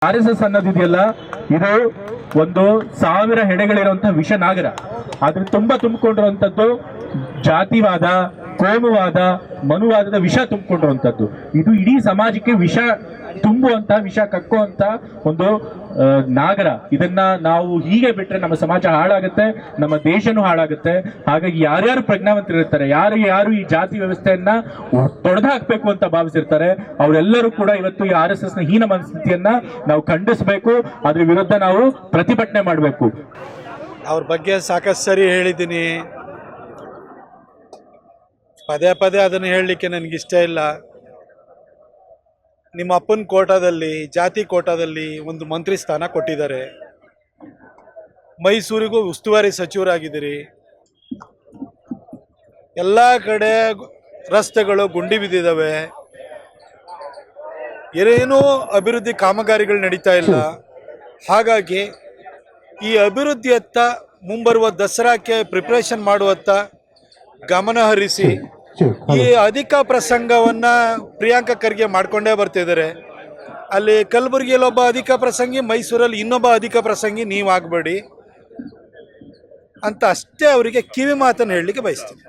RSS ಅನ್ನೋದಿದೆಯಲ್ಲ, ಇದು ಒಂದು 1000 ಹೆಡೆಗಳಿರುವಂತಹ ವಿಷ ನಾಗರ. ಆದ್ರೆ ತುಂಬಿಕೊಂಡಿರುವಂತದ್ದು ಜಾತಿವಾದ, ಕೋಮುವಾದ, ಮನುವಾದದ ವಿಷ ತುಂಬಿಕೊಂಡಿರುವಂತದ್ದು. ಇದು ಇಡೀ ಸಮಾಜಕ್ಕೆ ವಿಷ ತುಂಬುವಂತ, ವಿಷ ಕಕ್ಕುವಂತ ಒಂದು ನಾಗರ. ಇದನ್ನ ನಾವು ಹೀಗೆ ಬಿಟ್ರೆ ನಮ್ಮ ಸಮಾಜ ಹಾಳಾಗುತ್ತೆ, ನಮ್ಮ ದೇಶನೂ ಹಾಳಾಗುತ್ತೆ. ಹಾಗಾಗಿ ಯಾರ್ಯಾರು ಪ್ರಜ್ಞಾವಂತರಿರ್ತಾರೆ, ಯಾರು ಈ ಜಾತಿ ವ್ಯವಸ್ಥೆಯನ್ನ ತೊಡೆದು ಹಾಕ್ಬೇಕು ಅಂತ ಭಾವಿಸಿರ್ತಾರೆ, ಅವರೆಲ್ಲರೂ ಕೂಡ ಇವತ್ತು ಈ RSS ನ ಹೀನ ಮನಸ್ಥಿತಿಯನ್ನ ನಾವು ಖಂಡಿಸಬೇಕು. ಅದ್ರ ವಿರುದ್ಧ ನಾವು ಪ್ರತಿಭಟನೆ ಮಾಡಬೇಕು. ಅವ್ರ ಬಗ್ಗೆ ಸಾಕಷ್ಟು ಸರಿ ಹೇಳಿದ್ದೀನಿ, ಪದೇ ಪದೇ ಅದನ್ನು ಹೇಳಲಿಕ್ಕೆ ನನಗಿಷ್ಟ ಇಲ್ಲ. ನಿಮ್ಮ ಅಪ್ಪನ ಕೋಟಾದಲ್ಲಿ, ಜಾತಿ ಕೋಟಾದಲ್ಲಿ ಒಂದು ಮಂತ್ರಿ ಸ್ಥಾನ ಕೊಟ್ಟಿದ್ದಾರೆ. ಮೈಸೂರಿಗೂ ಉಸ್ತುವಾರಿ ಸಚಿವರಾಗಿದ್ದೀರಿ. ಎಲ್ಲ ಕಡೆ ರಸ್ತೆಗಳು ಗುಂಡಿ ಬಿದ್ದಿದ್ದಾವೆ, ಏನೇನೂ ಅಭಿವೃದ್ಧಿ ಕಾಮಗಾರಿಗಳು ನಡೀತಾ ಇಲ್ಲ. ಹಾಗಾಗಿ ಈ ಅಭಿವೃದ್ಧಿಯತ್ತ ಮುಂಬರುವ ದಸರಾಕ್ಕೆ ಪ್ರಿಪ್ರೇಷನ್ ಮಾಡುವತ್ತ ಗಮನ ಹರಿಸಿ, ಈ ಅಧಿಕ ಪ್ರಸಂಗವನ್ನ ಪ್ರಿಯಾಂಕಾ ಖರ್ಗೆ ಮಾಡ್ಕೊಂಡೇ ಬರ್ತಿದ್ದಾರೆ. ಅಲ್ಲಿ ಕಲಬುರಗಿಯಲ್ಲಿ ಒಬ್ಬ ಅಧಿಕ ಪ್ರಸಂಗಿ, ಮೈಸೂರಲ್ಲಿ ಇನ್ನೊಬ್ಬ ಅಧಿಕ ಪ್ರಸಂಗಿ ನೀವು ಆಗಬೇಡಿ ಅಂತ ಅಷ್ಟೇ ಅವರಿಗೆ ಕಿವಿ ಮಾತನ್ನು ಹೇಳಲಿಕ್ಕೆ ಬಯಸ್ತೀನಿ.